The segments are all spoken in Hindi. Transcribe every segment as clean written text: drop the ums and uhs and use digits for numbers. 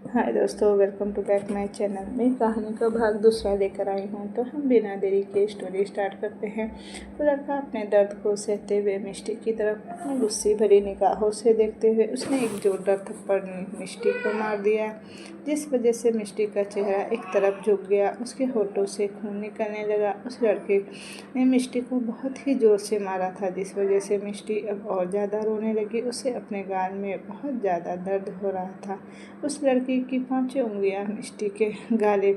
हाय दोस्तों, welcome to back my channel. मैं कहानी का भाग दूसरा लेकर आई हूँ। तो हम बिना देरी के स्टोरी स्टार्ट करते हैं। वो लड़का अपने दर्द को सहते हुए मिष्टी की तरफ अपनी गुस्से भरी निगाहों से देखते हुए उसने एक जोरदार थप्पड़ मिष्टी को मार दिया, जिस वजह से मिष्टी का चेहरा एक तरफ झुक गया। उसके होठों से खून निकलने लगा। उस लड़के ने मिष्टी को बहुत ही जोर से मारा था, जिस वजह से मिष्टी अब और ज़्यादा रोने लगी। उसे अपने गाल में बहुत ज़्यादा दर्द हो रहा था। उस लड़की की 5 उंगलियां मिष्टी के गाले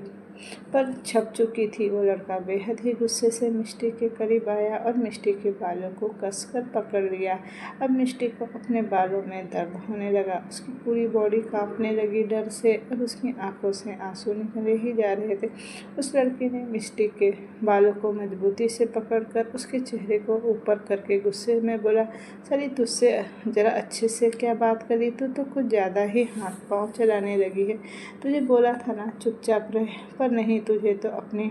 पर छप चुकी थी। वो लड़का बेहद ही गुस्से से मिष्टी के करीब आया और मिष्टी के बालों को कसकर पकड़ लिया। अब मिष्टी को अपने बालों में दर्द होने लगा। उसकी पूरी बॉडी कांपने लगी डर से और उसकी आंखों से आंसू निकले ही जा रहे थे। उस लड़की ने मिष्टी के बालों को मजबूती से पकड़कर उसके चेहरे को ऊपर करके गुस्से में बोला, साली तुझसे ज़रा अच्छे से क्या बात करी? तू तो कुछ ज़्यादा ही हाथ पाँव चलाने लगी है। तुझे बोला था ना चुपचाप रहे, पर नहीं, तुझे तो अपने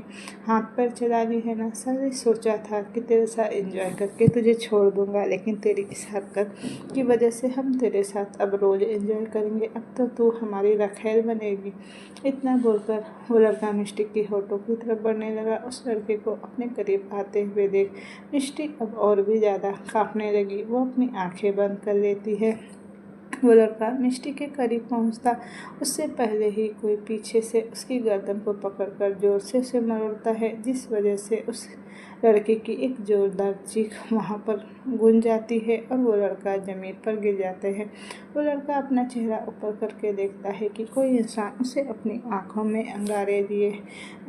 हाथ पैर चलानी है ना। साले सोचा था कि तेरे साथ एंजॉय करके तुझे छोड़ दूंगा, लेकिन तेरी इस हरकत की वजह से हम तेरे साथ अब रोज़ एंजॉय करेंगे। अब तो तू हमारी रखैल बनेगी। इतना बोलकर वो लड़का मिष्टी की होठों की तरफ बढ़ने लगा। उस लड़के को अपने करीब आते हुए देख मिष्टी अब और भी ज़्यादा कांपने लगी। वो अपनी आंखें बंद कर लेती है। वो लड़का मिष्टी के करीब पहुंचता उससे पहले ही कोई पीछे से उसकी गर्दन को पकड़कर जोर से उसे मरोड़ता है, जिस वजह से उस लड़के की एक जोरदार चीख वहां पर गूंज जाती है और वो लड़का ज़मीन पर गिर जाते हैं। वो लड़का अपना चेहरा ऊपर करके देखता है कि कोई इंसान उसे अपनी आंखों में अंगारे लिए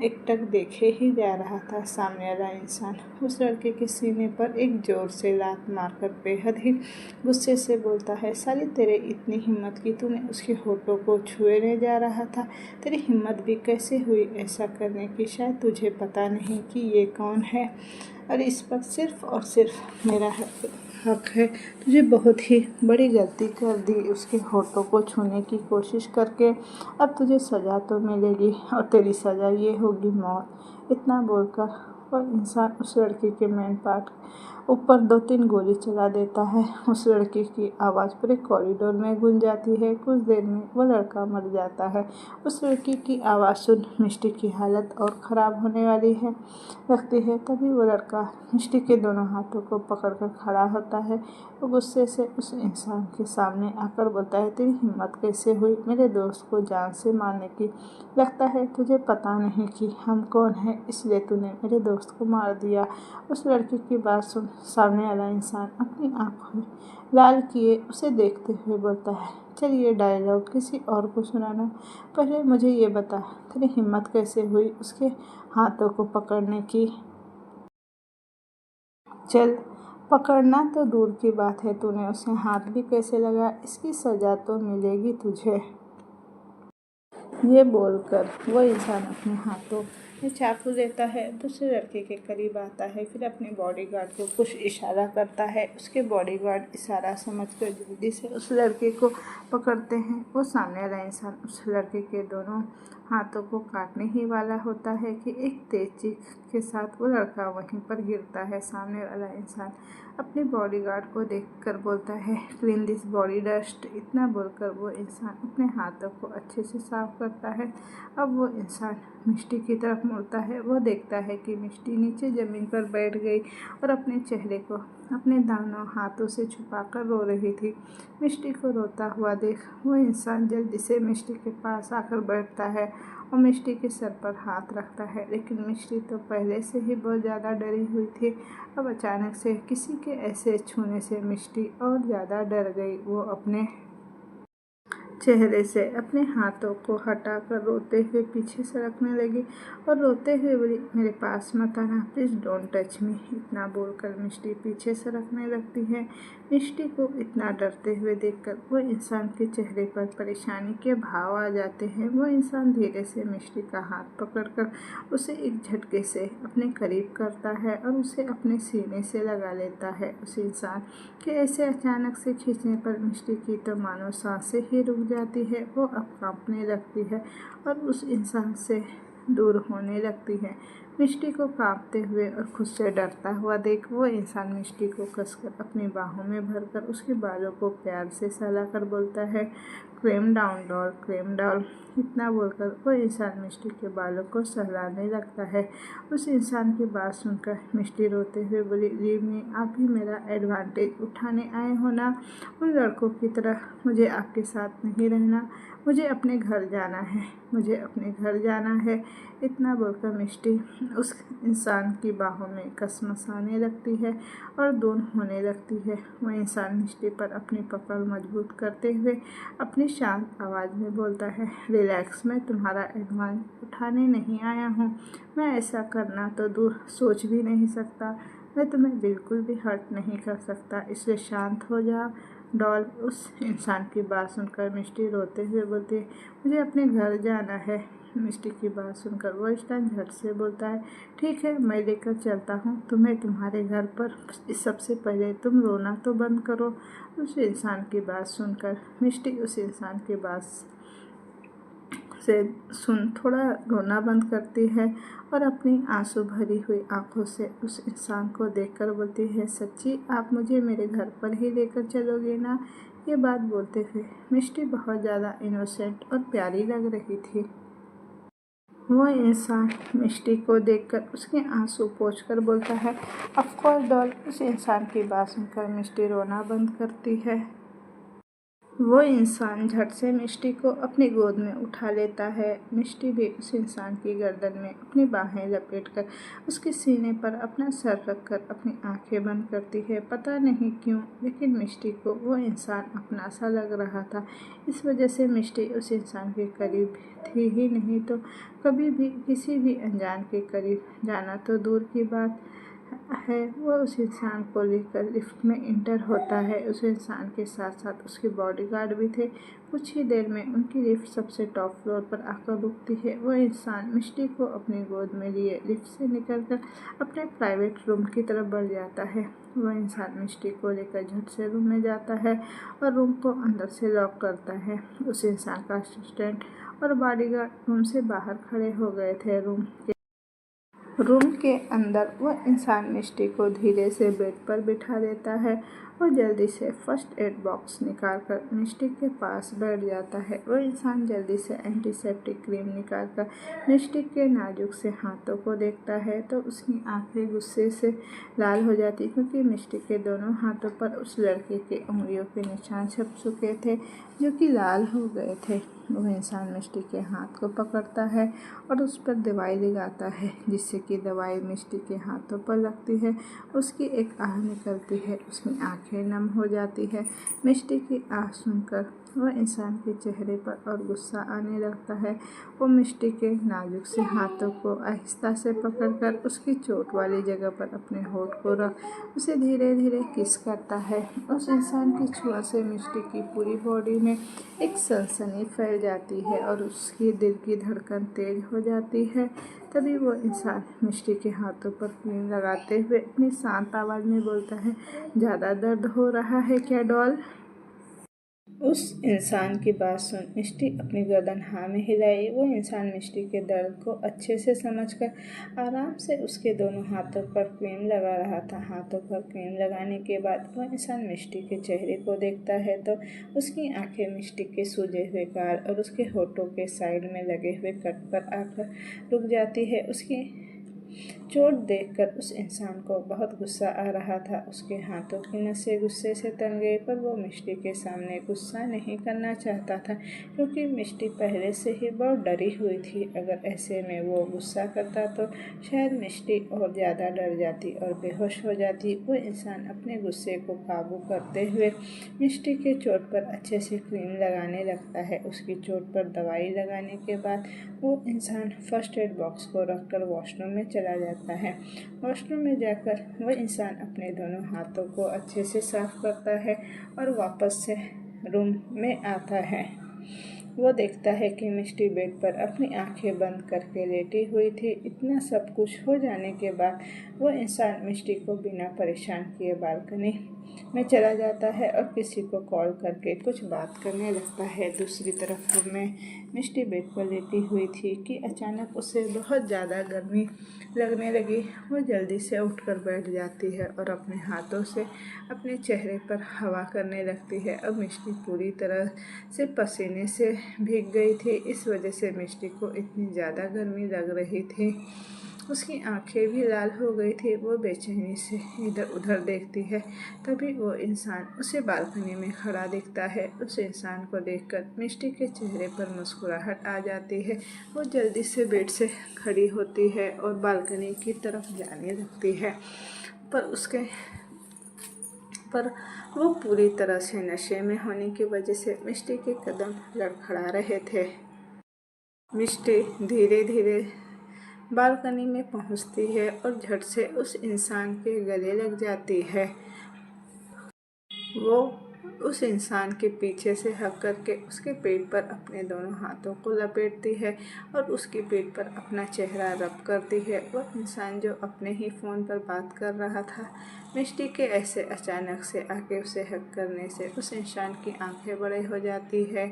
एकटक देखे ही जा रहा था। सामने वाला इंसान उस लड़के के सीने पर एक जोर से लात मारकर बेहद ही गुस्से से बोलता है, साली तेरे इतनी हिम्मत कि तूने उसके होठों को छुएने जा रहा था। तेरी हिम्मत भी कैसे हुई ऐसा करने की? शायद तुझे पता नहीं कि ये कौन है और इस पर सिर्फ और सिर्फ मेरा हक है। तुझे बहुत ही बड़ी गलती कर दी उसके होठों को छूने की कोशिश करके। अब तुझे सज़ा तो मिलेगी और तेरी सज़ा ये होगी मौत। इतना बोलकर वह इंसान उस लड़के के मेन पार्ट ऊपर 2-3 गोली चला देता है। उस लड़के की आवाज़ पूरे कॉरिडोर में गूंज जाती है। कुछ देर में वो लड़का मर जाता है। उस लड़की की आवाज़ सुन मिष्टी की हालत और ख़राब होने वाली है लगती है। तभी वो लड़का मिष्टी के दोनों हाथों को पकड़कर खड़ा होता है। वो गुस्से से उस इंसान के सामने आकर बोलता है, तेरी हिम्मत कैसे हुई मेरे दोस्त को जान से मारने की? लगता है तुझे पता नहीं कि हम कौन हैं, इसलिए तूने मेरे दोस्त को मार दिया। उस लड़की की बात सुन सामने वाला इंसान अपनी आंखें लाल किए उसे देखते हुए बोलता है, चल ये डायलॉग किसी और को सुनाना। पहले मुझे ये बता, तेरी हिम्मत कैसे हुई उसके हाथों को पकड़ने की? चल, पकड़ना तो दूर की बात है, तूने उसे हाथ भी कैसे लगा? इसकी सज़ा तो मिलेगी तुझे। ये बोलकर वो इंसान अपने हाथों में चाकू लेता है, दूसरे लड़के के करीब आता है, फिर अपने बॉडीगार्ड को कुछ इशारा करता है। उसके बॉडीगार्ड इशारा समझकर जल्दी से उस लड़के को पकड़ते हैं। वो सामने वाला इंसान उस लड़के के दोनों हाथों को काटने ही वाला होता है कि एक तेज चीख के साथ वो लड़का वहीं पर गिरता है। सामने वाला इंसान अपने बॉडीगार्ड को देखकर बोलता है, क्लीन दिस बॉडी डस्ट। इतना बोलकर वो इंसान अपने हाथों को अच्छे से साफ करता है। अब वो इंसान मिष्टी की तरफ मुड़ता है। वो देखता है कि मिष्टी नीचे ज़मीन पर बैठ गई और अपने चेहरे को अपने दोनों हाथों से छुपाकर रो रही थी। मिष्टी को रोता हुआ देख वो इंसान जल्दी से मिष्टी के पास आकर बैठता है और मिष्टी के सर पर हाथ रखता है, लेकिन मिष्टी तो पहले से ही बहुत ज़्यादा डरी हुई थी। अब अचानक से किसी के ऐसे छूने से मिष्टी और ज़्यादा डर गई। वो अपने चेहरे से अपने हाथों को हटाकर रोते हुए पीछे सरकने लगी और रोते हुए बोली, मेरे पास मत आना, प्लीज़ डोंट टच मी। इतना बोलकर मिष्टी पीछे सरकने लगती है। मिष्टी को इतना डरते हुए देखकर वो इंसान के चेहरे पर परेशानी के भाव आ जाते हैं। वो इंसान धीरे से मिष्टी का हाथ पकड़कर उसे एक झटके से अपने करीब करता है और उसे अपने सीने से लगा लेता है। उस इंसान के ऐसे अचानक से खींचने पर मिष्टी की तो मानो सांसें ही रुक जाती है। वो अब कांपने लगती है और उस इंसान से दूर होने लगती है। मिष्टी को कांपते हुए और खुद से डरता हुआ देख वो इंसान मिष्टी को कसकर अपनी बाहों में भरकर उसके बालों को प्यार से सहलाकर बोलता है, claim down doll, claim down. इतना बोलकर वो इंसान मिष्टी के बालों को सहलाने लगता है। उस इंसान की बात सुनकर मिष्टी रोते हुए बोली, लीव मी, आप भी मेरा एडवांटेज उठाने आए हो ना। उन लड़कों की तरह मुझे आपके साथ नहीं रहना, मुझे अपने घर जाना है, मुझे अपने घर जाना है। इतना बोलकर मिष्टी उस इंसान की बाहों में कसमसाने लगती है और दूर होने लगती है। वह इंसान मिष्टी पर अपनी पकड़ मजबूत करते हुए अपनी शांत आवाज़ में बोलता है, रिलैक्स, मैं तुम्हारा एडवांस उठाने नहीं आया हूँ। मैं ऐसा करना तो दूर सोच भी नहीं सकता। मैं तुम्हें बिल्कुल भी हर्ट नहीं कर सकता, इसलिए शांत हो जाओ डॉल। उस इंसान की बात सुनकर मिष्टी रोते हुए बोलती है, मुझे अपने घर जाना है। मिष्टी की बात सुनकर वो इंसान झट से बोलता है, ठीक है, मैं लेकर चलता हूँ तुम्हें तुम्हारे घर पर। सबसे पहले तुम रोना तो बंद करो। उस इंसान की बात सुनकर मिष्टी उस इंसान की बात से थोड़ा रोना बंद करती है और अपनी आंसू भरी हुई आंखों से उस इंसान को देखकर बोलती है, सच्ची आप मुझे मेरे घर पर ही लेकर चलोगे ना। ये बात बोलते हुए मिष्टी बहुत ज़्यादा इनोसेंट और प्यारी लग रही थी। वह इंसान मिष्टी को देखकर उसके आंसू पोंछकर बोलता है, ऑफ कोर्स डॉल। उस इंसान की बात सुनकर मिष्टी रोना बंद करती है। वो इंसान झट से मिष्टी को अपनी गोद में उठा लेता है। मिष्टी भी उस इंसान की गर्दन में अपनी बाहें लपेटकर उसके सीने पर अपना सर रखकर अपनी आंखें बंद करती है। पता नहीं क्यों, लेकिन मिष्टी को वो इंसान अपना सा लग रहा था। इस वजह से मिष्टी उस इंसान के करीब थी ही नहीं, तो कभी भी किसी भी अनजान के करीब जाना तो दूर की बात है। वो उस इंसान को लेकर लिफ्ट में इंटर होता है। उस इंसान के साथ साथ उसके बॉडीगार्ड भी थे। कुछ ही देर में उनकी लिफ्ट सबसे टॉप फ्लोर पर आकर रुकती है। वो इंसान मिष्टी को अपनी गोद में लिए लिफ्ट से निकलकर अपने प्राइवेट रूम की तरफ बढ़ जाता है। वह इंसान मिष्टी को लेकर झट से रूम में जाता है और रूम को अंदर से लॉक करता है। उस इंसान का असिस्टेंट और बॉडीगार्ड रूम से बाहर खड़े हो गए थे। रूम के अंदर वह इंसान मिष्टी को धीरे से बेड पर बिठा देता है और जल्दी से फर्स्ट एड बॉक्स निकालकर मिष्टी के पास बैठ जाता है। वह इंसान जल्दी से एंटीसेप्टिक क्रीम निकालकर मिष्टी के नाजुक से हाथों को देखता है तो उसकी आंखें गुस्से से लाल हो जाती, क्योंकि मिष्टी के दोनों हाथों पर उस लड़के के उंगलियों के निशान छप चुके थे जो कि लाल हो गए थे। वह इंसान मिष्टी के हाथ को पकड़ता है और उस पर दवाई लगाता है, जिससे कि दवाई मिष्टी के हाथों पर लगती है। उसकी एक आह निकलती है, उसकी आंखें नम हो जाती है। मिष्टी की आह सुनकर वह इंसान के चेहरे पर और गुस्सा आने लगता है। वो मिष्टी के नाजुक से हाथों को आहिस्ता से पकड़कर उसकी चोट वाली जगह पर अपने होठ को रख उसे धीरे धीरे किस करता है। उस इंसान की छुआ से मिष्टी की पूरी बॉडी में एक सनसनी फैल जाती है और उसकी दिल की धड़कन तेज हो जाती है। तभी वो इंसान मिष्टी के हाथों पर क्रीम लगाते हुए अपनी शांत आवाज़ में बोलता है, ज़्यादा दर्द हो रहा है क्या डॉल। उस इंसान की बात सुन मिष्टी अपनी गर्दन हाँ में हिलाई। वो इंसान मिष्टी के दर्द को अच्छे से समझकर आराम से उसके दोनों हाथों पर क्रीम लगा रहा था। हाथों पर क्रीम लगाने के बाद वह इंसान मिष्टी के चेहरे को देखता है तो उसकी आंखें मिष्टी के सूजे हुए गाल और उसके होठों के साइड में लगे हुए कट पर आकर रुक जाती है। उसकी चोट देखकर उस इंसान को बहुत गुस्सा आ रहा था। उसके हाथों की नसें गुस्से से तन गई, पर वो मिष्टी के सामने गुस्सा नहीं करना चाहता था, क्योंकि मिष्टी पहले से ही बहुत डरी हुई थी। अगर ऐसे में वो गुस्सा करता तो शायद मिष्टी और ज़्यादा डर जाती और बेहोश हो जाती। वो इंसान अपने गुस्से को काबू करते हुए मिष्टी के चोट पर अच्छे से क्रीम लगाने लगता है। उसकी चोट पर दवाई लगाने के बाद वो इंसान फर्स्ट एड बॉक्स को रखकर वॉशरूम में चला जाता है। वॉशरूम में जाकर वह इंसान अपने दोनों हाथों को अच्छे से साफ करता है और वापस से रूम में आता है। वो देखता है कि मिष्टी बेड पर अपनी आंखें बंद करके लेटी हुई थी। इतना सब कुछ हो जाने के बाद वो इंसान मिष्टी को बिना परेशान किए बालकनी में चला जाता है और किसी को कॉल करके कुछ बात करने लगता है। दूसरी तरफ रूम में मिष्टी बेड पर लेटी हुई थी कि अचानक उसे बहुत ज़्यादा गर्मी लगने लगी। वो जल्दी से उठकर बैठ जाती है और अपने हाथों से अपने चेहरे पर हवा करने लगती है। अब मिष्टी पूरी तरह से पसीने से भीग गई थी। इस वजह से मिष्टी को इतनी ज़्यादा गर्मी लग रही थी। उसकी आंखें भी लाल हो गई थी। वो बेचैनी से इधर उधर देखती है। तभी वो इंसान उसे बालकनी में खड़ा दिखता है। उस इंसान को देखकर मिष्टी के चेहरे पर मुस्कुराहट आ जाती है। वो जल्दी से बेड से खड़ी होती है और बालकनी की तरफ जाने लगती है। पर वो पूरी तरह से नशे में होने की वजह से मिष्टी के कदम लड़खड़ा रहे थे। मिष्टी धीरे धीरे बालकनी में पहुंचती है और झट से उस इंसान के गले लग जाती है। वो उस इंसान के पीछे से हक करके उसके पेट पर अपने दोनों हाथों को लपेटती है और उसके पेट पर अपना चेहरा रब करती है। वह इंसान जो अपने ही फ़ोन पर बात कर रहा था, मिष्टी के ऐसे अचानक से आके उसे हक करने से उस इंसान की आंखें बड़े हो जाती है।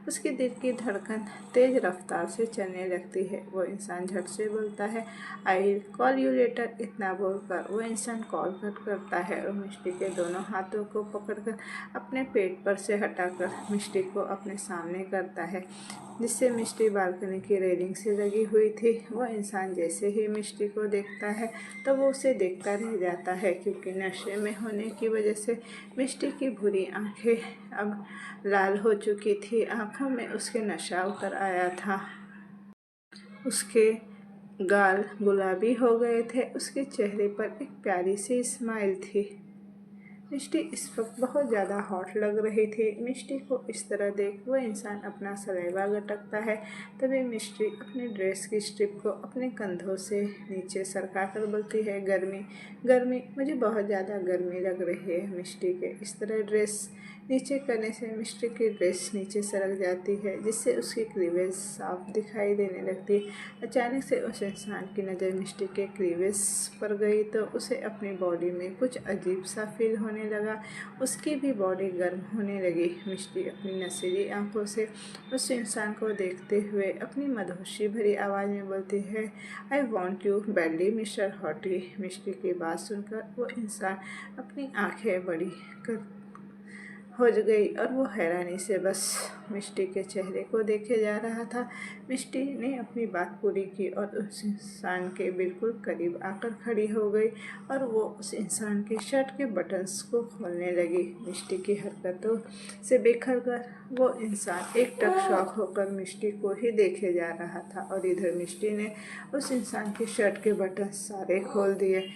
उसके दिल की धड़कन तेज़ रफ्तार से चलने लगती है। वो इंसान झट से बोलता है, I will call you later. इतना बोलकर वो इंसान कॉल कट करता है और मिष्टी के दोनों हाथों को पकड़कर अपने पेट पर से हटाकर मिष्टी को अपने सामने करता है, जिससे मिष्टी बालकनी की रेलिंग से लगी हुई थी। वह इंसान जैसे ही मिष्टी को देखता है तो वो उसे देखता रह जाता है, क्योंकि नशे में होने की वजह से मिष्टी की बुरी आंखें अब लाल हो चुकी थी। आंखों में उसके नशा उतर आया था। उसके गाल गुलाबी हो गए थे। उसके चेहरे पर एक प्यारी सी स्माइल थी। मिष्टी इस वक्त बहुत ज़्यादा हॉट लग रही थी। मिष्टी को इस तरह देख वो इंसान अपना सलेवा गटकता है। तभी मिष्टी अपने ड्रेस की स्ट्रिप को अपने कंधों से नीचे सरका कर बोलती है, गर्मी गर्मी, मुझे बहुत ज़्यादा गर्मी लग रही है। मिष्टी के इस तरह ड्रेस नीचे करने से मिष्टी की ड्रेस नीचे सरक जाती है, जिससे उसकी क्लीवेज साफ दिखाई देने लगती है। अचानक से उस इंसान की नज़र मिष्टी के क्लीवेज पर गई तो उसे अपनी बॉडी में कुछ अजीब सा फील होने लगा। उसकी भी बॉडी गर्म होने लगी। मिष्टी अपनी नशीली आंखों से उस इंसान को देखते हुए अपनी मधोशी भरी आवाज़ में बोलती है, I want you badly mister hottie. Mishti की बात सुनकर वो इंसान अपनी आंखें बड़ी कर हो गई और वो हैरानी से बस मिष्टी के चेहरे को देखे जा रहा था। मिष्टी ने अपनी बात पूरी की और उस इंसान के बिल्कुल करीब आकर खड़ी हो गई और वो उस इंसान के शर्ट के बटन्स को खोलने लगी। मिष्टी की हरकतों से बेखबर कर वो इंसान एकटक शॉक होकर मिष्टी को ही देखे जा रहा था और इधर मिष्टी ने उस इंसान के शर्ट के बटन सारे खोल दिए।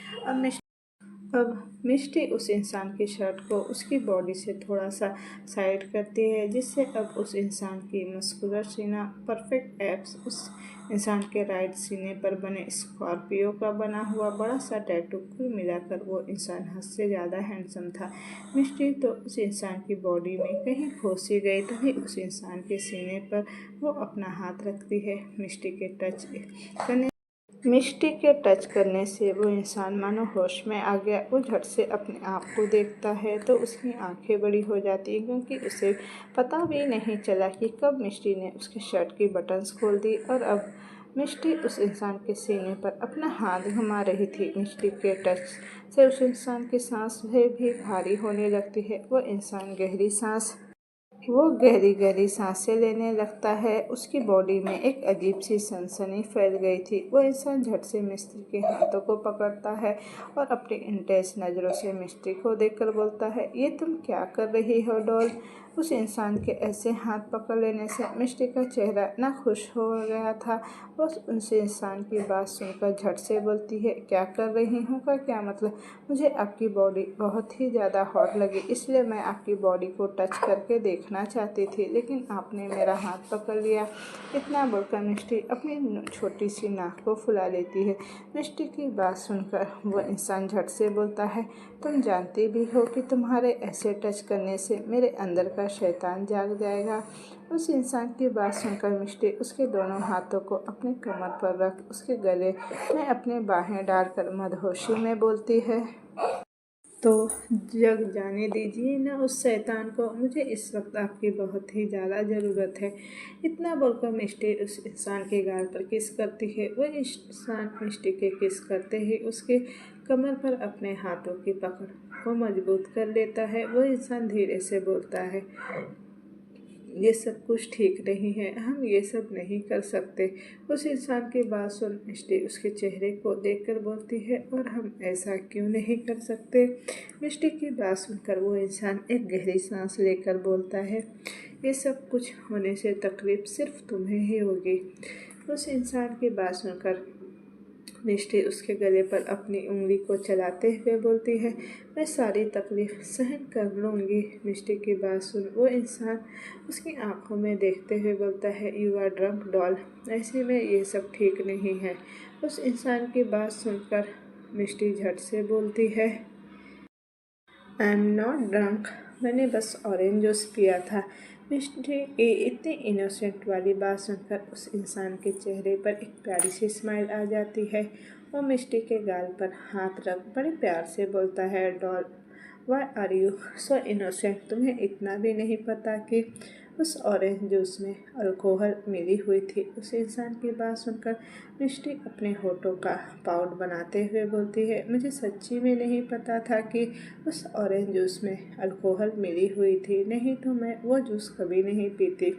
अब मिष्टी उस इंसान की शर्ट को उसकी बॉडी से थोड़ा सा साइड करती है, जिससे अब उस इंसान की मस्कुलर सीना परफेक्ट एब्स, उस इंसान के राइट सीने पर बने स्कॉर्पियो का बना हुआ बड़ा सा टैटू, कुल मिलाकर वो इंसान हद से ज़्यादा हैंडसम था। मिष्टी तो उस इंसान की बॉडी में कहीं खो सी गई। तभी उस इंसान के सीने पर वो अपना हाथ रखती है। मिष्टी के टच करने से वो इंसान मानो होश में आ गया। वो झट से अपने आप को देखता है तो उसकी आंखें बड़ी हो जाती हैं, क्योंकि उसे पता भी नहीं चला कि कब मिष्टी ने उसके शर्ट की बटन्स खोल दी और अब मिष्टी उस इंसान के सीने पर अपना हाथ घुमा रही थी। मिष्टी के टच से उस इंसान की सांस भी भारी होने लगती है। वो गहरी गहरी सांसें लेने लगता है। उसकी बॉडी में एक अजीब सी सनसनी फैल गई थी। वो इंसान झट से मिस्त्री के हाथों को पकड़ता है और अपनी इंटेंस नज़रों से मिस्त्री को देखकर बोलता है, ये तुम क्या कर रही हो डॉल। उस इंसान के ऐसे हाथ पकड़ लेने से मिस्त्री का चेहरा ना खुश हो गया था। वो उस इंसान की बात सुनकर झट से बोलती है, क्या कर रही हूँ का क्या मतलब। मुझे आपकी बॉडी बहुत ही ज़्यादा हॉट लगी, इसलिए मैं आपकी बॉडी को टच करके देखना चाहती थी, लेकिन आपने मेरा हाथ पकड़ लिया। इतना बोलकर मिष्टी अपनी छोटी सी नाक को फुला लेती है। मिष्टी की बात सुनकर वो इंसान झट से बोलता है, तुम जानती भी हो कि तुम्हारे ऐसे टच करने से मेरे अंदर का शैतान जाग जाएगा। उस इंसान की बात सुनकर मिष्टी उसके दोनों हाथों को अपने कमर पर रख उसके गले में अपने बाहें डालकर मदहोशी में बोलती है, तो जग जाने दीजिए ना उस शैतान को, मुझे इस वक्त आपकी बहुत ही ज़्यादा ज़रूरत है। इतना बोलकर मिष्टी उस इंसान के गाल पर किस करती है। वह इंसान मिष्टी के किस करते ही उसके कमर पर अपने हाथों की पकड़ को मजबूत कर लेता है। वह इंसान धीरे से बोलता है, ये सब कुछ ठीक नहीं है, हम ये सब नहीं कर सकते। उस इंसान की बात सुन मिष्टी उसके चेहरे को देखकर बोलती है, और हम ऐसा क्यों नहीं कर सकते। मिष्टी की बात सुनकर वो इंसान एक गहरी सांस लेकर बोलता है, ये सब कुछ होने से तकलीफ सिर्फ तुम्हें ही होगी। उस इंसान की बात सुनकर मिष्टी उसके गले पर अपनी उंगली को चलाते हुए बोलती है, मैं सारी तकलीफ सहन कर लूँगी। मिष्टी की बात सुन वो इंसान उसकी आंखों में देखते हुए बोलता है, यू आर ड्रंक डॉल, ऐसे में ये सब ठीक नहीं है। उस इंसान की बात सुनकर मिष्टी झट से बोलती है, आई एम नॉट ड्रंक, मैंने बस ऑरेंज जूस पिया था। मिष्टी की इतनी इनोसेंट वाली बात सुनकर उस इंसान के चेहरे पर एक प्यारी सी स्माइल आ जाती है। वो मिष्टी के गाल पर हाथ रख बड़े प्यार से बोलता है, doll why are you so innocent, तुम्हें इतना भी नहीं पता कि उस ऑरेंज जूस में अल्कोहल मिली हुई थी। उस इंसान की बात सुनकर मिष्टी अपने होठों का पाउडर बनाते हुए बोलती है, मुझे सच्ची में नहीं पता था कि उस ऑरेंज जूस में अल्कोहल मिली हुई थी, नहीं तो मैं वो जूस कभी नहीं पीती।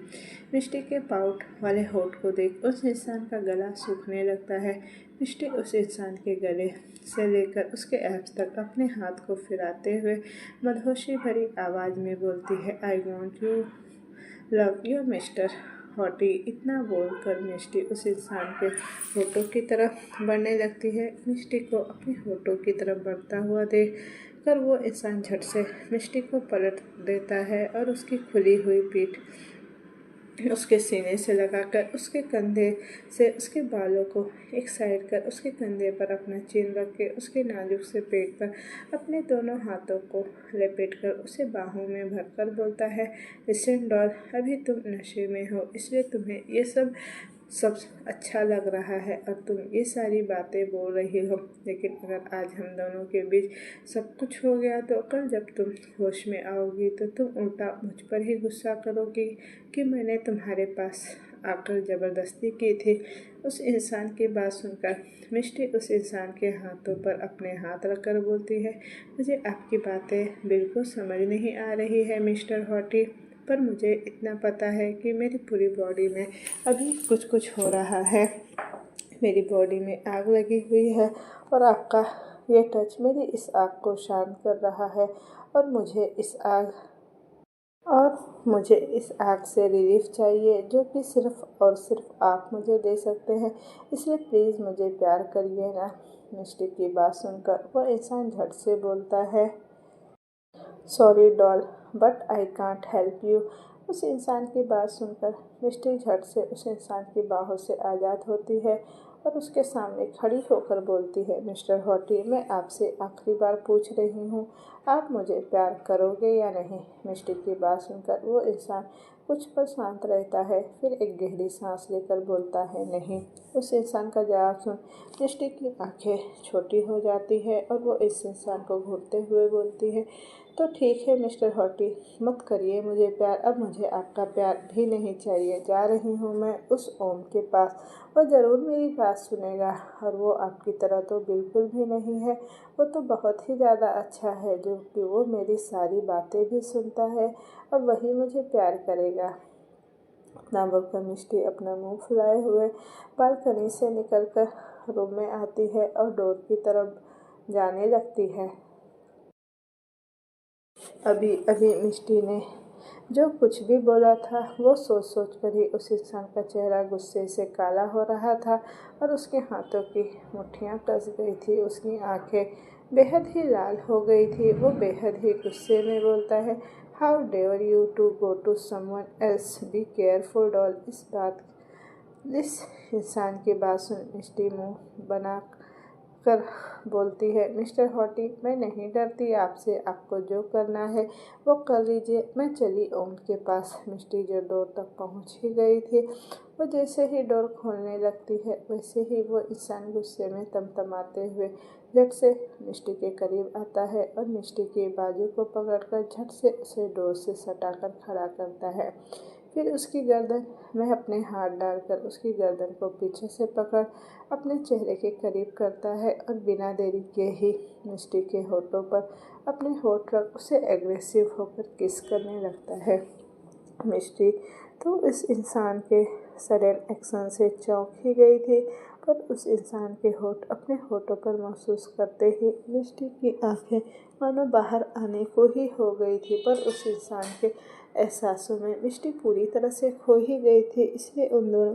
मिष्टी के पाउडर वाले होठ को देख उस इंसान का गला सूखने लगता है। मिष्टी उस इंसान के गले से लेकर उसके एब्स तक अपने हाथ को फिराते हुए मदहोशी भरी आवाज़ में बोलती है, I want you love you mister hottie. इतना बोलकर मिष्टी उस इंसान के होठों की तरफ बढ़ने लगती है। मिष्टी को अपने होठों की तरफ बढ़ता हुआ देख कर वो इंसान झट से मिष्टी को पलट देता है और उसकी खुली हुई पीठ उसके सीने से लगाकर उसके कंधे से उसके बालों को एक साइड कर उसके कंधे पर अपना चिन रख के उसके नाजुक से पेट पर अपने दोनों हाथों को लपेटकर उसे बाहों में भरकर बोलता है, लिसन डॉल, अभी तुम नशे में हो इसलिए तुम्हें ये सब अच्छा लग रहा है और तुम ये सारी बातें बोल रही हो, लेकिन अगर आज हम दोनों के बीच सब कुछ हो गया तो कल जब तुम होश में आओगी तो तुम उल्टा मुझ पर ही गुस्सा करोगी कि मैंने तुम्हारे पास आकर ज़बरदस्ती की थी। उस इंसान की बात सुनकर मिष्टी उस इंसान के हाथों पर अपने हाथ रखकर बोलती है, मुझे आपकी बातें बिल्कुल समझ नहीं आ रही है मिस्टर हॉटी, पर मुझे इतना पता है कि मेरी पूरी बॉडी में अभी कुछ कुछ हो रहा है। मेरी बॉडी में आग लगी हुई है और आपका ये टच मेरी इस आग को शांत कर रहा है और मुझे इस आग से रिलीफ चाहिए जो कि सिर्फ और सिर्फ आप मुझे दे सकते हैं, इसलिए प्लीज़ मुझे प्यार करिए ना। मिष्टी की बात सुनकर वह इंसान झट से बोलता है, sorry doll, but I can't help you. उस इंसान की बात सुनकर मिष्टी झट से उस इंसान की बाहों से आज़ाद होती है और उसके सामने खड़ी होकर बोलती है, मिस्टर हॉटी, मैं आपसे आखिरी बार पूछ रही हूँ, आप मुझे प्यार करोगे या नहीं। मिष्टी की बात सुनकर वो इंसान कुछ पल शांत रहता है, फिर एक गहरी सांस लेकर बोलता है, नहीं। उस इंसान का जवाब सुन मिष्टी की आंखें छोटी हो जाती है और वो इस इंसान को घूरते हुए बोलती है, तो ठीक है मिस्टर हॉटी, मत करिए मुझे प्यार, अब मुझे आपका प्यार भी नहीं चाहिए। जा रही हूँ मैं उस ओम के पास, वो ज़रूर मेरी बात सुनेगा और वो आपकी तरह तो बिल्कुल भी नहीं है, वो तो बहुत ही ज़्यादा अच्छा है जो कि वो मेरी सारी बातें भी सुनता है, अब वही मुझे प्यार करेगा। इतना बोलकर मिष्टी अपना मुंह फुलाए हुए बालकनी से निकलकर रूम में आती है और डोर की तरफ जाने लगती है। अभी अभी मिष्टी ने जो कुछ भी बोला था वो सोच सोच कर ही उस इंसान का चेहरा गुस्से से काला हो रहा था और उसके हाथों की मुट्ठियाँ कस गई थी, उसकी आंखें बेहद ही लाल हो गई थी। वो बेहद ही गुस्से में बोलता है, how dare you to go to someone else, be careful doll. इस इंसान की बात सुन मिष्टी मुंह बना कर बोलती है, मिस्टर हॉटी, मैं नहीं डरती आपसे, आपको जो करना है वो कर लीजिए। मैं चली ओम के पास। मिष्टी जो डोर तक पहुंच ही गई थी, वो जैसे ही डोर खोलने लगती है वैसे ही वो इंसान गुस्से में तमतमाते हुए झट से मिष्टी के करीब आता है और मिष्टी के बाजू को पकड़कर झट से उसे डोर से सटाकर खड़ा करता है। फिर उसकी गर्दन में अपने हाथ डालकर उसकी गर्दन को पीछे से पकड़ अपने चेहरे के करीब करता है और बिना देरी के ही मिष्टी के होठों पर अपने होठ रख उसे एग्रेसिव होकर किस करने लगता है। मिष्टी तो इस इंसान के सडन एक्शन से चौंक ही गई थी, पर उस इंसान के होठ अपने होठों पर महसूस करते ही मिष्टी की आंखें मानो बाहर आने को ही हो गई थी। पर उस इंसान के एहसासों में मिष्टी पूरी तरह से खो ही गई थी, इसलिए उन दोनों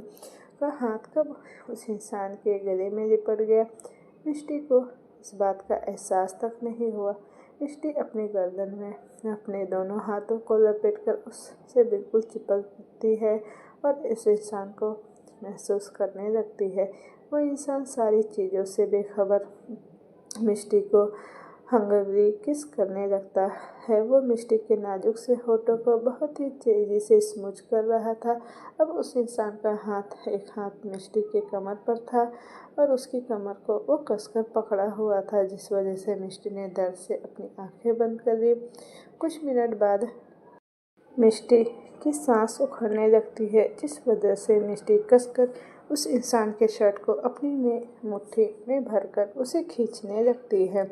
का हाथ कब उस इंसान के गले में लिपट गया, मिष्टी को इस बात का एहसास तक नहीं हुआ। मिष्टी अपनी गर्दन में अपने दोनों हाथों को लपेटकर उससे बिल्कुल चिपकती है और इस इंसान को महसूस करने लगती है। वो इंसान सारी चीज़ों से बेखबर मिष्टी को हंगरी किस करने लगता है। वो मिष्टी के नाजुक से होठों को बहुत ही तेजी से स्मूच कर रहा था। अब उस इंसान का हाथ एक हाथ मिष्टी के कमर पर था और उसकी कमर को वो कसकर पकड़ा हुआ था, जिस वजह से मिष्टी ने दर्द से अपनी आंखें बंद कर ली। कुछ मिनट बाद मिष्टी की सांस उखड़ने लगती है, जिस वजह से मिष्टी कसकर उस इंसान के शर्ट को अपनी में मुट्ठी में भरकर उसे खींचने लगती है।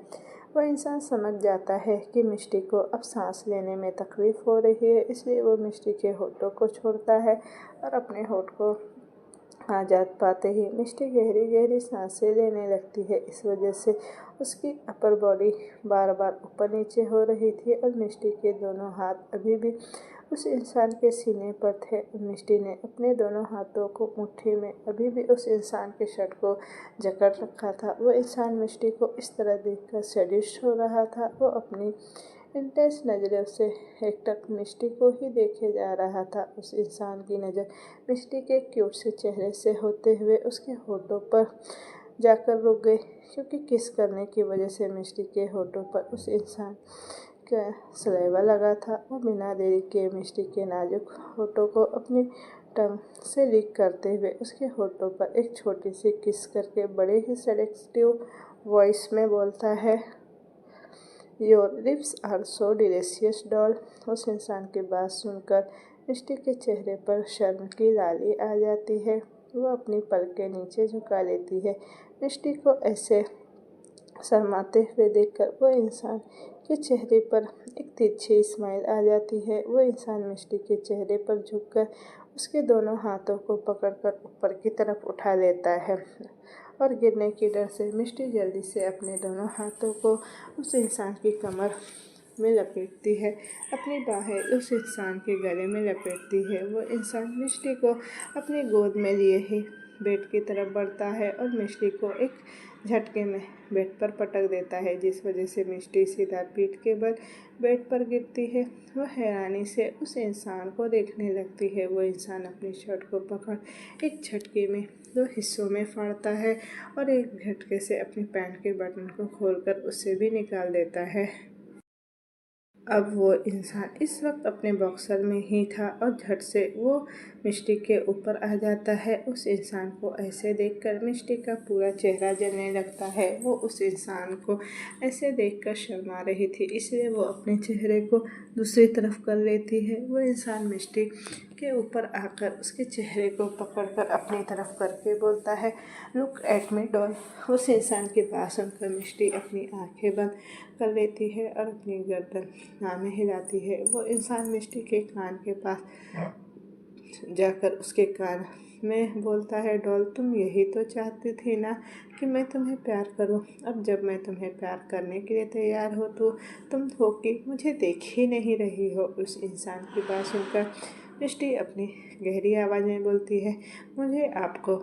वह इंसान समझ जाता है कि मिष्टी को अब सांस लेने में तकलीफ़ हो रही है, इसलिए वो मिष्टी के होठों को छोड़ता है और अपने होठ को आज़ाद पाते ही मिष्टी गहरी गहरी सांसें लेने लगती है। इस वजह से उसकी अपर बॉडी बार बार ऊपर नीचे हो रही थी और मिष्टी के दोनों हाथ अभी भी उस इंसान के सीने पर थे। मिष्टी ने अपने दोनों हाथों को मुट्ठी में अभी भी उस इंसान के शर्ट को जकड़ रखा था। वो इंसान मिष्टी को इस तरह देखकर सैडिस्ट हो रहा था। वो अपनी इंटेंस नज़रों से एकटक मिष्टी को ही देखे जा रहा था। उस इंसान की नज़र मिष्टी के क्यूट से चेहरे से होते हुए उसके होठों पर जाकर रुक गई, क्योंकि किस करने की वजह से मिष्टी के होठों पर उस इंसान का सलाइवा लगा था। वो बिना देरी के मिष्टी के नाजुक होठों को अपनी टंग से लिक करते हुए उसके होठों पर एक छोटी सी किस करके बड़े ही सेडेक्टिव वॉइस में बोलता है, your lips are so delicious doll. उस इंसान की बात सुनकर मिष्टी के चेहरे पर शर्म की लाली आ जाती है। वो अपनी पलकें नीचे झुका लेती है। मिष्टी को ऐसे शर्माते हुए देखकर वो इंसान के चेहरे पर एक तिरछी स्माइल आ जाती है। वो इंसान मिष्टी के चेहरे पर झुककर उसके दोनों हाथों को पकड़कर ऊपर की तरफ उठा लेता है और गिरने की डर से मिष्टी जल्दी से अपने दोनों हाथों को उस इंसान की कमर में लपेटती है, अपनी बाहें उस इंसान के गले में लपेटती है। वो इंसान मिष्टी को अपनी गोद में लिए ही बेड की तरफ बढ़ता है और मिष्टी को एक झटके में बेड पर पटक देता है, जिस वजह से मिष्टी सीधा पीठ के बल बेड पर गिरती है। वह हैरानी से उस इंसान को देखने लगती है। वो इंसान अपनी शर्ट को पकड़ एक झटके में दो हिस्सों में फाड़ता है और एक झटके से अपनी पैंट के बटन को खोलकर उसे भी निकाल देता है। अब वो इंसान इस वक्त अपने बॉक्सर में ही था और झट से वो मिष्टी के ऊपर आ जाता है। उस इंसान को ऐसे देखकर मिष्टी का पूरा चेहरा जलने लगता है। वो उस इंसान को ऐसे देखकर शर्मा रही थी, इसलिए वो अपने चेहरे को दूसरी तरफ कर लेती है। वो इंसान मिष्टी के ऊपर आकर उसके चेहरे को पकड़कर अपनी तरफ करके बोलता है, लुक एट मी डॉल। उस इंसान के पास सुनकर मिष्टी अपनी आंखें बंद कर लेती है और अपनी गर्दन में हिलाती है। वो इंसान मिष्टी के कान के पास जाकर उसके कान में बोलता है, डॉल, तुम यही तो चाहती थी ना कि मैं तुम्हें प्यार करूं। अब जब मैं तुम्हें प्यार करने के लिए तैयार हो तो तुम हो कि मुझे देख ही नहीं रही हो। उस इंसान की बात सुनकर मिष्टी अपनी गहरी आवाज़ में बोलती है, मुझे आपको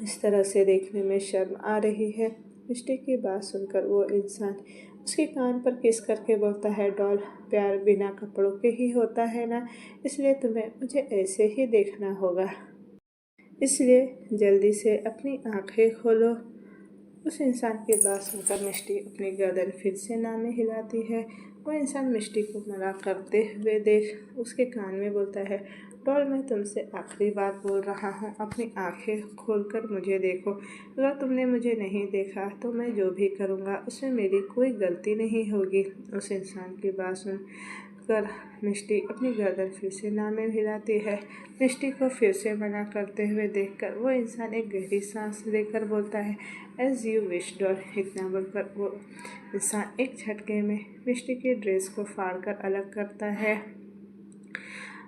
इस तरह से देखने में शर्म आ रही है। मिष्टी की बात सुनकर वो इंसान उसके कान पर किस करके बोलता है, डॉल, प्यार बिना कपड़ों के ही होता है ना, इसलिए तुम्हें मुझे ऐसे ही देखना होगा। इसलिए जल्दी से अपनी आंखें खोलो उस इंसान की बात सुनकर मिष्टी अपनी गर्दन फिर से नामे हिलाती है। वो इंसान मिष्टी को मना करते हुए देख उसके कान में बोलता है, डॉल, मैं तुमसे आखिरी बार बोल रहा हूँ, अपनी आंखें खोलकर मुझे देखो। अगर तुमने मुझे नहीं देखा तो मैं जो भी करूँगा उसमें मेरी कोई गलती नहीं होगी। उस इंसान की बात सुन कर मिष्टी अपनी गर्दन फिर से नामे हिलाती है। मिष्टी को फिर से मना करते हुए देखकर वो इंसान एक गहरी सांस लेकर बोलता है, एज यू विश डॉल। इतना बोलकर वो इंसान एक झटके में मिष्टी के ड्रेस को फाड़कर अलग करता है।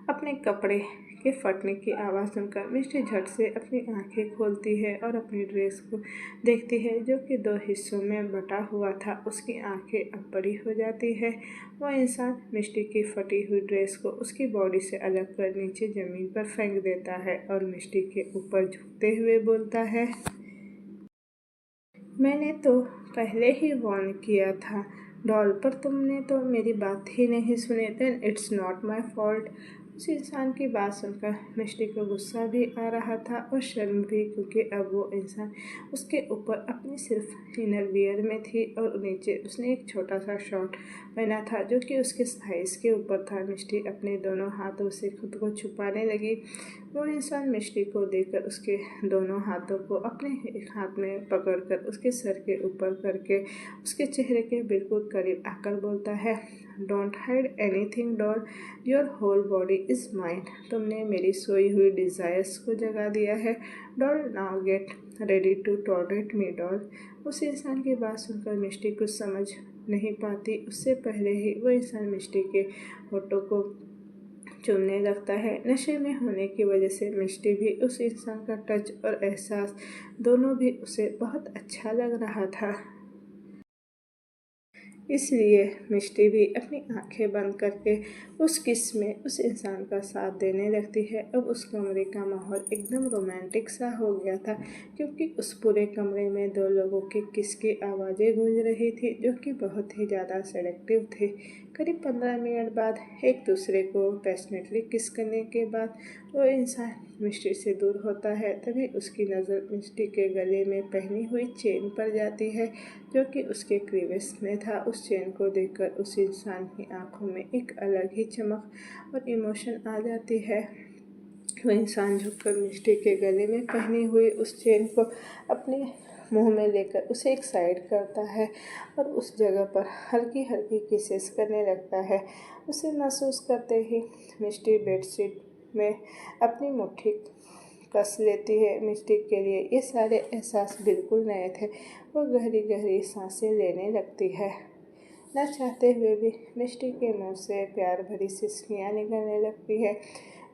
अपने कपड़े के फटने की आवाज़ सुनकर मिष्टी झट से अपनी आंखें खोलती है और अपनी ड्रेस को देखती है, जो कि दो हिस्सों में बटा हुआ था। उसकी आंखें अब बड़ी हो जाती है। वह इंसान मिष्टी की फटी हुई ड्रेस को उसकी बॉडी से अलग कर नीचे ज़मीन पर फेंक देता है और मिष्टी के ऊपर झुकते हुए बोलता है, मैंने तो पहले ही वार्न किया था डॉल, पर तुमने तो मेरी बात ही नहीं सुनी। Then it's not my fault. उस इंसान की बात सुनकर मिष्टी को गुस्सा भी आ रहा था और शर्म भी, क्योंकि अब वो इंसान उसके ऊपर अपनी सिर्फ इनर वियर में थी और नीचे उसने एक छोटा सा शॉर्ट पहना था जो कि उसके साइज़ के ऊपर था। मिष्टी अपने दोनों हाथों से खुद को छुपाने लगी। वो इंसान मिष्टी को देखकर उसके दोनों हाथों को अपने एक हाथ में पकड़कर उसके सर के ऊपर करके उसके चेहरे के बिल्कुल करीब आकर बोलता है, don't hide anything doll, your whole body is mind. तुमने मेरी सोई हुई डिज़ायर्स को जगा दिया है doll, now get ready to tolerate me doll. उस इंसान की बात सुनकर मिष्टी कुछ समझ नहीं पाती। उससे पहले ही वो इंसान मिष्टी के होठों को चूमने लगता है। नशे में होने की वजह से मिष्टी भी उस इंसान का टच और एहसास दोनों भी उसे बहुत अच्छा लग रहा था। इसलिए मिष्टी भी अपनी आंखें बंद करके उस किस में उस इंसान का साथ देने लगती है। अब उस कमरे का माहौल एकदम रोमांटिक सा हो गया था, क्योंकि उस पूरे कमरे में दो लोगों के किस की आवाज़ें गूंज रही थी, जो कि बहुत ही ज़्यादा सेलेक्टिव थे। करीब 15 मिनट बाद एक दूसरे को पैशनेटली किस करने के बाद वो इंसान मिष्टी से दूर होता है। तभी उसकी नज़र मिष्टी के गले में पहनी हुई चेन पर जाती है, जो कि उसके क्लीवेज में था। उस चेन को देखकर उस इंसान की आंखों में एक अलग ही चमक और इमोशन आ जाती है। वो इंसान झुककर मिष्टी के गले में पहनी हुई उस चेन को अपने मुंह में लेकर उसे एक साइड करता है और उस जगह पर हल्की हल्की किसेस करने लगता है। उसे महसूस करते ही मिष्टी बेडशीट में अपनी मुट्ठी कस लेती है। मिष्टी के लिए ये सारे एहसास बिल्कुल नए थे। वो गहरी गहरी सांसें लेने लगती है। न चाहते हुए भी मिष्टी के मुंह से प्यार भरी सिसकियाँ निकलने लगती है।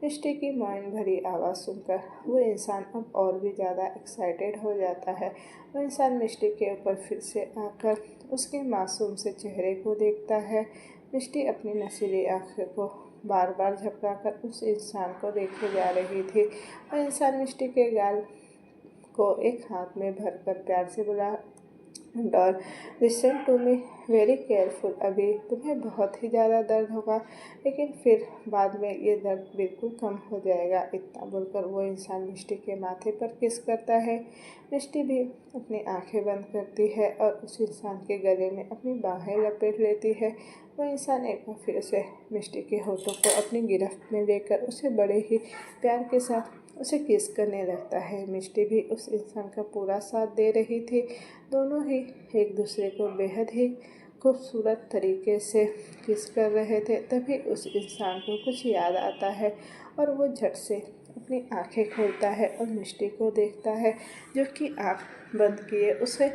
मिष्टी की मौन भरी आवाज़ सुनकर वो इंसान अब और भी ज़्यादा एक्साइटेड हो जाता है। वो इंसान मिष्टी के ऊपर फिर से आकर उसके मासूम से चेहरे को देखता है। मिष्टी अपनी नशीली आँखों को बार बार झपकाकर उस इंसान को देखे जा रही थी। वो इंसान मिष्टी के गाल को एक हाथ में भरकर प्यार से बोला, doll, listen to me very careful. अभी तुम्हें बहुत ही ज़्यादा दर्द होगा, लेकिन फिर बाद में ये दर्द बिल्कुल कम हो जाएगा। इतना बोलकर वो इंसान मिष्टी के माथे पर किस करता है। मिष्टी भी अपनी आंखें बंद करती है और उस इंसान के गले में अपनी बाहें लपेट लेती है। वो इंसान एक बार फिर से मिष्टी के होठों को अपनी गिरफ्त में लेकर उसे बड़े ही प्यार के साथ उसे किस करने लगता है। मिष्टी भी उस इंसान का पूरा साथ दे रही थी। दोनों ही एक दूसरे को बेहद ही खूबसूरत तरीके से किस कर रहे थे। तभी उस इंसान को कुछ याद आता है और वो झट से अपनी आंखें खोलता है और मिष्टी को देखता है, जो कि आँख बंद किए उसे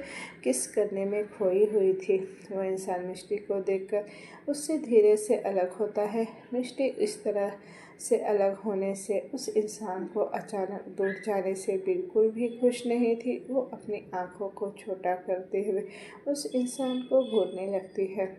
किस करने में खोई हुई थी। वो इंसान मिष्टी को देखकर उससे धीरे से अलग होता है। मिष्टी इस तरह से अलग होने से उस इंसान को अचानक दूर जाने से बिल्कुल भी खुश नहीं थी। वो अपनी आँखों को छोटा करते हुए उस इंसान को घूरने लगती है।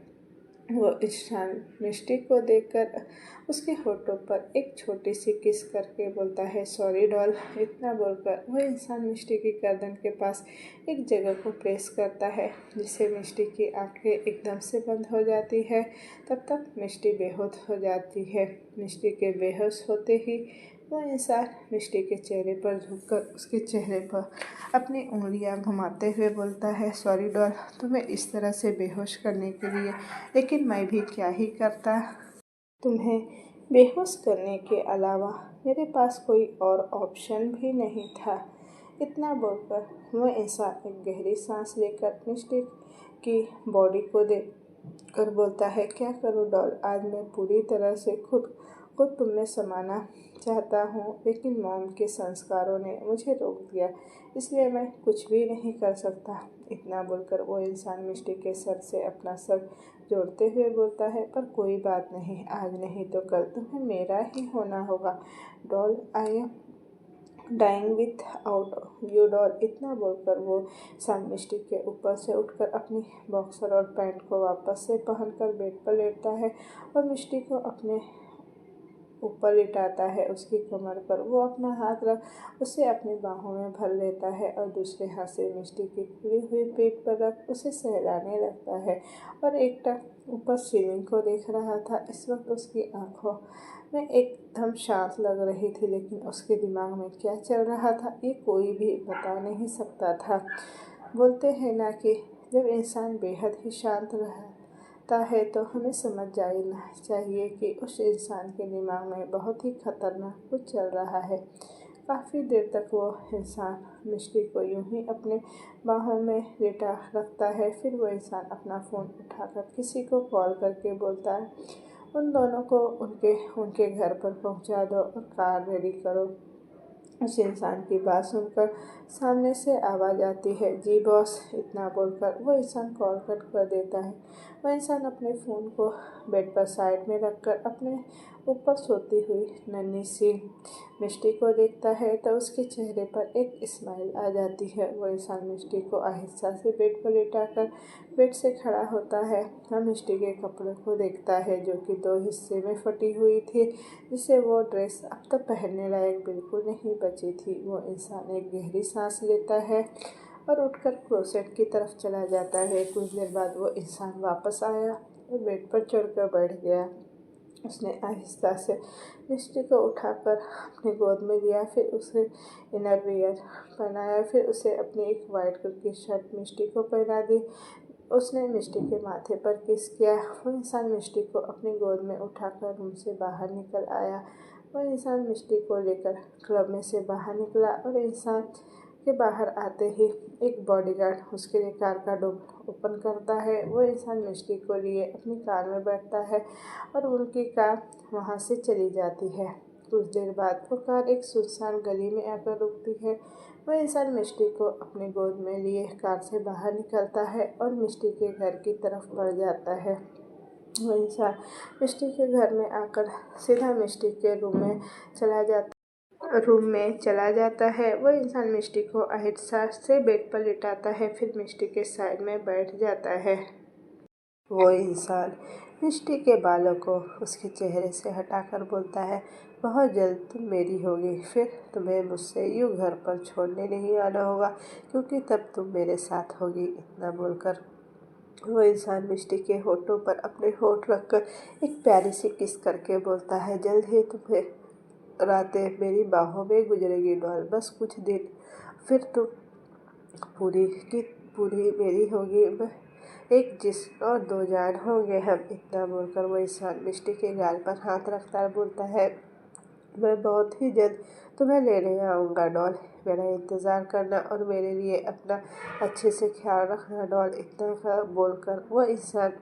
वो इंसान मिष्टी को देखकर उसके होठों पर एक छोटी सी किस करके बोलता है, सॉरी डॉल। इतना बोलकर वो इंसान मिष्टी की गर्दन के पास एक जगह को प्रेस करता है, जिससे मिष्टी की आंखें एकदम से बंद हो जाती है। तब तक मिष्टी बेहोश हो जाती है। मिष्टी के बेहोश होते ही वो इंसान मिष्टी के चेहरे पर झुककर उसके चेहरे पर अपनी उंगलियां घुमाते हुए बोलता है, सॉरी डॉल, तुम्हें इस तरह से बेहोश करने के लिए, लेकिन मैं भी क्या ही करता। तुम्हें बेहोश करने के अलावा मेरे पास कोई और ऑप्शन भी नहीं था। इतना बोलकर वह इंसान एक गहरी सांस लेकर मिस्टी की बॉडी को देख कर बोलता है, क्या करूँ डॉल, आज मैं पूरी तरह से खुद को तुम में समाना चाहता हूँ, लेकिन मॉम के संस्कारों ने मुझे रोक दिया, इसलिए मैं कुछ भी नहीं कर सकता। इतना बोलकर वो इंसान मिस्टी के सर से अपना सर जोड़ते हुए बोलता है, पर कोई बात नहीं, आज नहीं तो कल तुम्हें मेरा ही होना होगा doll, I am dying without you doll. इतना बोलकर वो इंसान मिस्टी के ऊपर से उठकर अपनी बॉक्सर और पैंट को वापस से पहनकर बेड पर लेटता है और मिस्टी को अपने ऊपर लिटाता है। उसकी कमर पर वो अपना हाथ रख उसे अपनी बाहों में भर लेता है और दूसरे हाथ से मिष्टी की खुली हुई पेट पर रख उसे सहलाने लगता है और एकटक ऊपर सीलिंग को देख रहा था। इस वक्त उसकी आंखों में एकदम शांत लग रही थी, लेकिन उसके दिमाग में क्या चल रहा था ये कोई भी बता नहीं सकता था। बोलते हैं ना कि जब इंसान बेहद ही शांत रहता है तो हमें समझ जाना चाहिए कि उस इंसान के दिमाग में बहुत ही खतरनाक कुछ चल रहा है। काफ़ी देर तक वो इंसान मिष्टी को यूं ही अपने बाहों में लेटा रखता है। फिर वो इंसान अपना फ़ोन उठाकर किसी को कॉल करके बोलता है, उन दोनों को उनके उनके घर पर पहुंचा दो और कार रेडी करो। उस इंसान की बात सुनकर सामने से आवाज़ आती है, जी बॉस। इतना बोलकर वो इंसान कॉल कट कर देता है। वह इंसान अपने फ़ोन को बेड पर साइड में रखकर अपने ऊपर सोती हुई नन्ही सी मिष्टी को देखता है तो उसके चेहरे पर एक स्माइल आ जाती है। वो इंसान मिष्टी को आहिस्ता से बेड पर लेटाकर बेड से खड़ा होता है और मिष्टी के कपड़ों को देखता है जो कि दो हिस्से में फटी हुई थी, जिसे वो ड्रेस अब तक पहनने लायक बिल्कुल नहीं बची थी। वो इंसान एक गहरी सांस लेता है और उठकर क्लोसेट की तरफ चला जाता है। कुछ देर बाद वो इंसान वापस आया और बेड पर चढ़कर बैठ गया। उसने आहिस्ता से मिष्टी को उठाकर अपनी गोद में लिया, फिर उसे इनर वियर पहनाया, फिर उसे अपनी एक वाइट कलर की शर्ट मिष्टी को पहना दी। उसने मिष्टी के माथे पर किस किया। वो इंसान मिष्टी को अपनी गोद में उठाकर रूम से बाहर निकल आया। वो इंसान मिष्टी को लेकर क्लब में से बाहर निकला और इंसान के बाहर आते ही एक बॉडीगार्ड उसके लिए कार का डोर ओपन करता है। वो इंसान मिष्टी को लिए अपनी कार में बैठता है और उनकी कार वहाँ से चली जाती है। कुछ देर बाद वो कार एक सुनसान गली में आकर रुकती है। वह इंसान मिष्टी को अपनी गोद में लिए कार से बाहर निकलता है और मिष्टी के घर की तरफ बढ़ जाता है। वह इंसान मिष्टी के घर में आकर सीधा मिष्टी के रूम में चला जाता है। वह इंसान मिष्टी को आहिस्ता से बेड पर लिटाता है, फिर मिष्टी के साइड में बैठ जाता है। वो इंसान मिष्टी के बालों को उसके चेहरे से हटाकर बोलता है, बहुत जल्द तुम मेरी होगी, फिर तुम्हें मुझसे यूँ घर पर छोड़ने नहीं आना होगा, क्योंकि तब तुम मेरे साथ होगी। इतना बोलकर वो इंसान मिष्टी के होठों पर अपने होठ रखकर एक प्यारी सी किस करके बोलता है, जल्द ही तुम्हें रातें मेरी बाहों में गुजरेगी डॉल, बस कुछ दिन, फिर तुम पूरी की पूरी मेरी होगी। एक जिस्म और दो जान होंगे हम। इतना बोलकर वो इंसान मिष्टी के गाल पर हाथ रखता बोलता है, मैं बहुत ही जल्द तुम्हें लेने आऊँगा डॉल, मेरा इंतज़ार करना और मेरे लिए अपना अच्छे से ख्याल रखना डॉल। इतना बोलकर वो इंसान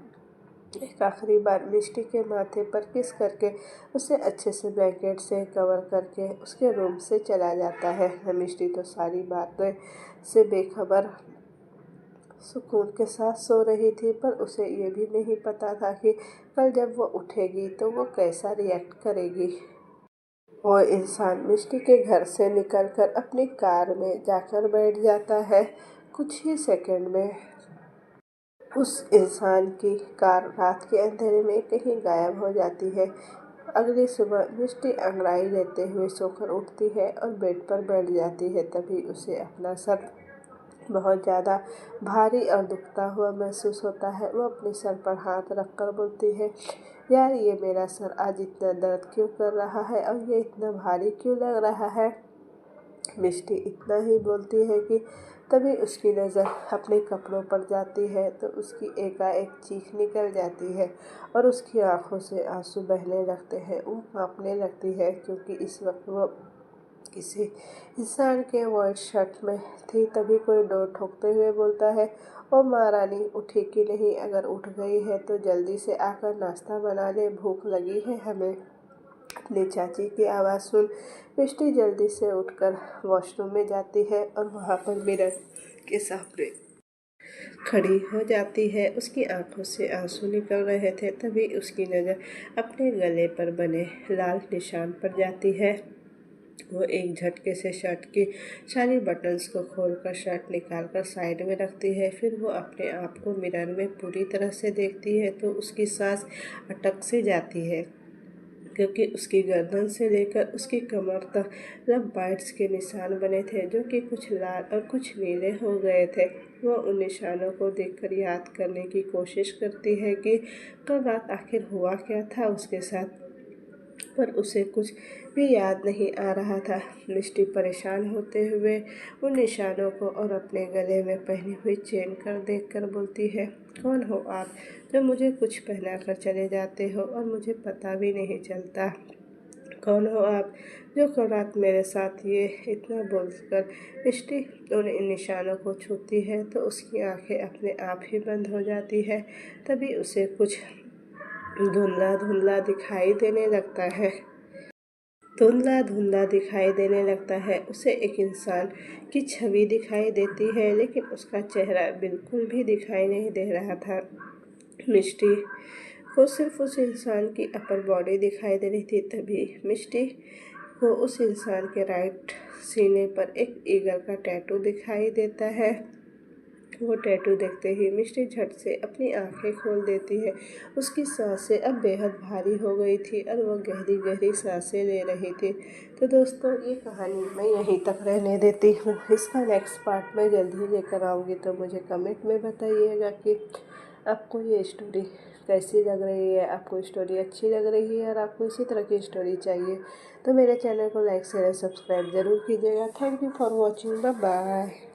एक आखिरी बार मिष्टी के माथे पर किस करके उसे अच्छे से ब्लैंकेट से कवर करके उसके रूम से चला जाता है। मिष्टी तो सारी बातें से बेखबर सुकून के साथ सो रही थी, पर उसे ये भी नहीं पता था कि कल जब वो उठेगी तो वो कैसा रिएक्ट करेगी। वो इंसान मिष्टी के घर से निकलकर अपनी कार में जाकर बैठ जाता है। कुछ ही सेकंड में उस इंसान की कार रात के अंधेरे में कहीं गायब हो जाती है। अगली सुबह मिष्टी अंगड़ाई लेते हुए सोकर उठती है और बेड पर बैठ जाती है। तभी उसे अपना सर बहुत ज़्यादा भारी और दुखता हुआ महसूस होता है। वो अपने सर पर हाथ रखकर बोलती है, यार ये मेरा सर आज इतना दर्द क्यों कर रहा है और ये इतना भारी क्यों लग रहा है। मिष्टी इतना ही बोलती है कि तभी उसकी नज़र अपने कपड़ों पर जाती है तो उसकी एकाएक चीख निकल जाती है और उसकी आंखों से आंसू बहने लगते हैं। वो कांपने लगती है क्योंकि इस वक्त वो किसी इंसान के वाइट शर्ट में थी। तभी कोई डोर ठोकते हुए बोलता है, ओ महारानी उठी कि नहीं? अगर उठ गई है तो जल्दी से आकर नाश्ता बना ले, भूख लगी है हमें। अपनी चाची की आवाज़ सुन मिष्टी जल्दी से उठकर वॉशरूम में जाती है और वहाँ पर मिरर के सामने खड़ी हो जाती है। उसकी आंखों से आंसू निकल रहे थे। तभी उसकी नज़र अपने गले पर बने लाल निशान पर जाती है। वो एक झटके से शर्ट की सारी बटन्स को खोलकर शर्ट निकालकर साइड में रखती है। फिर वो अपने आप को मिरर में पूरी तरह से देखती है तो उसकी सांस अटक से जाती है क्योंकि उसकी गर्दन से लेकर उसकी कमर तक रब बाइट्स के निशान बने थे जो कि कुछ लाल और कुछ नीले हो गए थे। वो उन निशानों को देखकर याद करने की कोशिश करती है कि कल रात आखिर हुआ क्या था उसके साथ, पर उसे कुछ भी याद नहीं आ रहा था। मिष्टी परेशान होते हुए उन निशानों को और अपने गले में पहनी हुई चेन कर देखकर बोलती है, कौन हो आप जो मुझे कुछ पहना कर चले जाते हो और मुझे पता भी नहीं चलता? कौन हो आप जो कल रात मेरे साथ ये? इतना बोलकर मिष्टी उन निशानों को छूती है तो उसकी आंखें अपने आप ही बंद हो जाती है। तभी उसे कुछ धुंधला धुंधला दिखाई देने लगता है। धुंधला धुंधला दिखाई देने लगता है। उसे एक इंसान की छवि दिखाई देती है लेकिन उसका चेहरा बिल्कुल भी दिखाई नहीं दे रहा था। मिष्टी को सिर्फ उस इंसान की अपर बॉडी दिखाई दे रही थी। तभी मिष्टी को उस इंसान के राइट सीने पर एक ईगल का टैटू दिखाई देता है। वो टैटू देखते ही मिष्टी झट से अपनी आंखें खोल देती है। उसकी सांसें अब बेहद भारी हो गई थी और वो गहरी गहरी सांसें ले रही थी। तो दोस्तों ये कहानी मैं यहीं तक रहने देती हूँ। इसका नेक्स्ट पार्ट मैं जल्द ही लेकर आऊँगी। तो मुझे कमेंट में बताइएगा कि आपको ये स्टोरी कैसी लग रही है। आपको स्टोरी अच्छी लग रही है और आपको इसी तरह की स्टोरी चाहिए तो मेरे चैनल को लाइक शेयर सब्सक्राइब ज़रूर कीजिएगा। Thank you for watching. Bye bye.